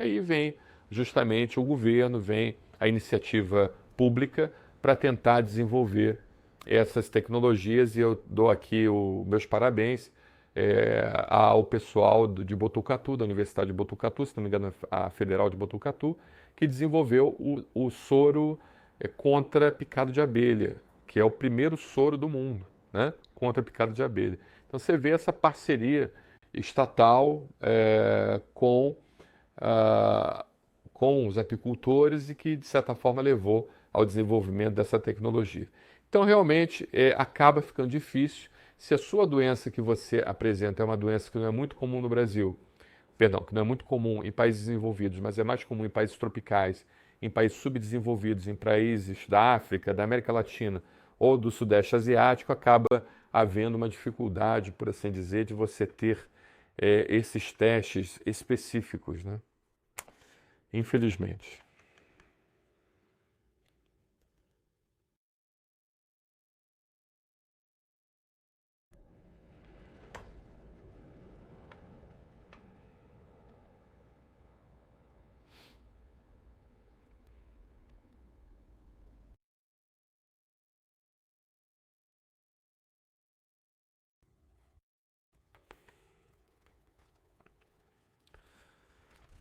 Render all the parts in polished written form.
aí vem justamente o governo, vem a iniciativa pública para tentar desenvolver essas tecnologias e eu dou aqui os meus parabéns ao pessoal de Botucatu, da Universidade de Botucatu, se não me engano, a Federal de Botucatu, que desenvolveu o soro contra picado de abelha, que é o primeiro soro do mundo, né, contra picado de abelha. Então você vê essa parceria estatal ah, com os apicultores e que, de certa forma, levou ao desenvolvimento dessa tecnologia. Então, realmente, acaba ficando difícil. Se a sua doença que você apresenta é uma doença que não é muito comum no Brasil, perdão, que não é muito comum em países desenvolvidos, mas é mais comum em países tropicais, em países subdesenvolvidos, em países da África, da América Latina ou do Sudeste Asiático, acaba havendo uma dificuldade, por assim dizer, de você ter esses testes específicos, né? Infelizmente.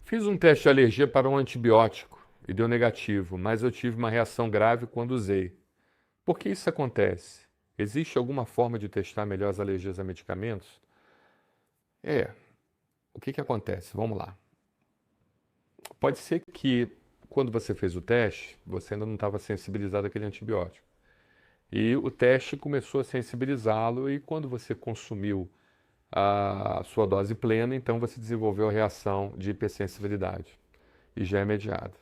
Fiz um teste de alergia para um antibiótico e deu negativo, mas eu tive uma reação grave quando usei. Por que isso acontece? Existe alguma forma de testar melhor as alergias a medicamentos? É, o que acontece? Vamos lá. Pode ser que quando você fez o teste, você ainda não estava sensibilizado àquele antibiótico. E o teste começou a sensibilizá-lo e quando você consumiu a sua dose plena, então você desenvolveu a reação de hipersensibilidade e já é mediada.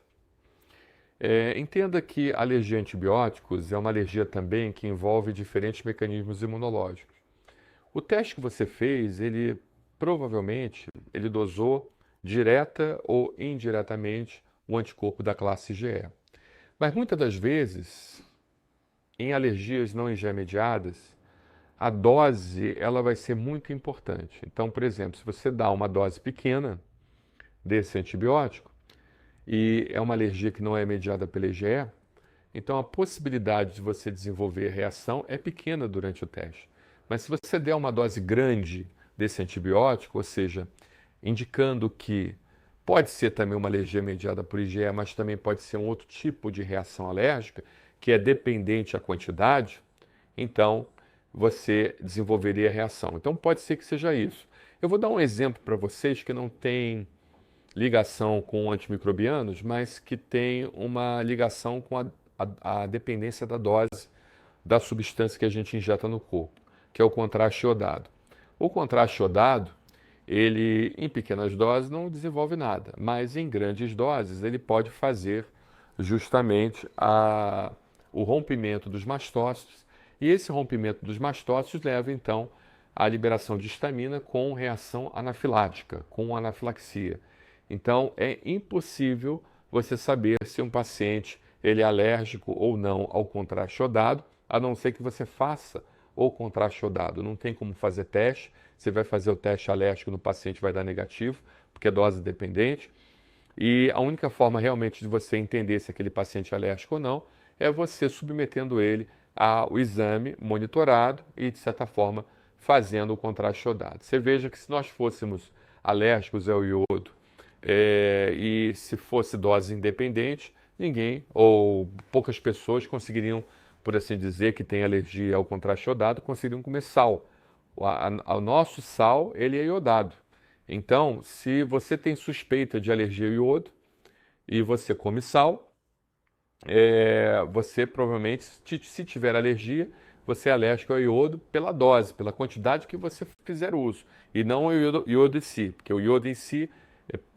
Entenda que a alergia a antibióticos é uma alergia também que envolve diferentes mecanismos imunológicos. O teste que você fez, ele provavelmente ele dosou direta ou indiretamente o anticorpo da classe IgE. Mas muitas das vezes, em alergias não IgE mediadas, a dose ela vai ser muito importante. Então, por exemplo, se você dá uma dose pequena desse antibiótico e é uma alergia que não é mediada pela IgE, então a possibilidade de você desenvolver reação é pequena durante o teste. Mas se você der uma dose grande desse antibiótico, ou seja, indicando que pode ser também uma alergia mediada por IgE, mas também pode ser um outro tipo de reação alérgica, que é dependente da quantidade, então você desenvolveria reação. Então pode ser que seja isso. Eu vou dar um exemplo para vocês que não tem ligação com antimicrobianos, mas que tem uma ligação com a dependência da dose da substância que a gente injeta no corpo, que é o contraste iodado. O contraste iodado, ele em pequenas doses não desenvolve nada, mas em grandes doses ele pode fazer justamente o rompimento dos mastócitos, e esse rompimento dos mastócitos leva então à liberação de histamina com reação anafilática, com anafilaxia. Então é impossível você saber se um paciente ele é alérgico ou não ao contraste iodado, a não ser que você faça o contraste iodado. Não tem como fazer teste, você vai fazer o teste alérgico no paciente, vai dar negativo, porque é dose dependente. E a única forma realmente de você entender se aquele paciente é alérgico ou não é você submetendo ele ao exame monitorado e, de certa forma, fazendo o contraste iodado. Você veja que se nós fôssemos alérgicos ao iodo e se fosse dose independente, ninguém ou poucas pessoas conseguiriam, por assim dizer, que tem alergia ao contraste iodado, conseguiriam comer sal. O nosso sal, ele é iodado. Então, se você tem suspeita de alergia ao iodo e você come sal, você provavelmente, se tiver alergia, você é alérgico ao iodo pela dose, pela quantidade que você fizer uso, e não o iodo em si, porque o iodo em si,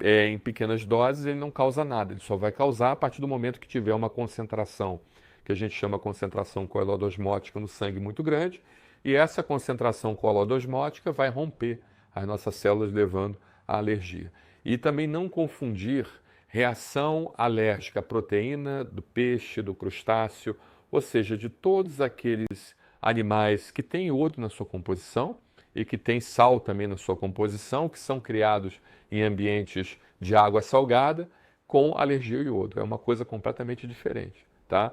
em pequenas doses, ele não causa nada, ele só vai causar a partir do momento que tiver uma concentração, que a gente chama concentração coelodosmótica no sangue muito grande, e essa concentração coelodosmótica vai romper as nossas células, levando à alergia. E também não confundir reação alérgica à proteína do peixe, do crustáceo, ou seja, de todos aqueles animais que têm iodo na sua composição e que têm sal também na sua composição, que são criados em ambientes de água salgada com alergia ao iodo. É uma coisa completamente diferente, tá?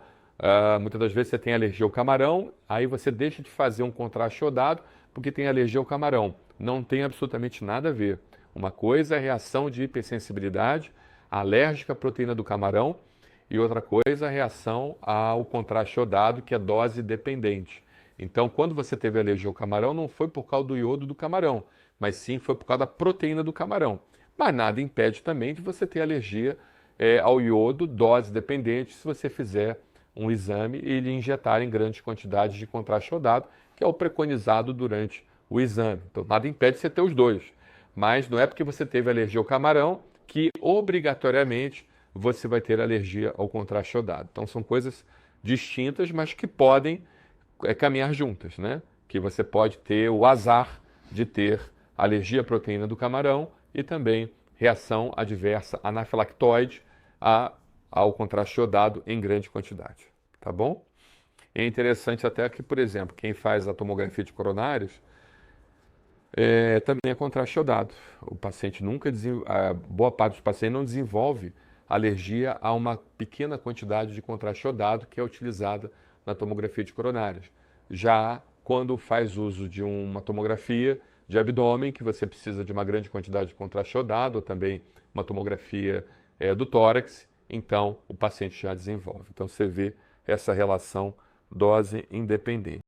Muitas das vezes você tem alergia ao camarão, aí você deixa de fazer um contraste iodado porque tem alergia ao camarão. Não tem absolutamente nada a ver. Uma coisa é a reação de hipersensibilidade alérgica à proteína do camarão e outra coisa é a reação ao contraste iodado, que é dose dependente. Então, quando você teve alergia ao camarão, não foi por causa do iodo do camarão, mas sim foi por causa da proteína do camarão. Mas nada impede também de você ter alergia ao iodo, dose dependente, se você fizer um exame e lhe injetar em grandes quantidades de contraste iodado, que é o preconizado durante o exame. Então, nada impede de você ter os dois. Mas não é porque você teve alergia ao camarão que obrigatoriamente você vai ter alergia ao contraste iodado. Então, são coisas distintas, mas que podem caminhar juntas, né? Que você pode ter o azar de ter alergia à proteína do camarão e também reação adversa anafilactoide ao contraste iodado em grande quantidade, tá bom? É interessante até que, por exemplo, quem faz a tomografia de coronários também é contraste iodado. O paciente nunca boa parte dos pacientes não desenvolve alergia a uma pequena quantidade de contraste iodado que é utilizada na tomografia de coronários. Já quando faz uso de uma tomografia de abdômen, que você precisa de uma grande quantidade de contraste iodado, ou também uma tomografia do tórax, então o paciente já desenvolve. Então você vê essa relação dose independente.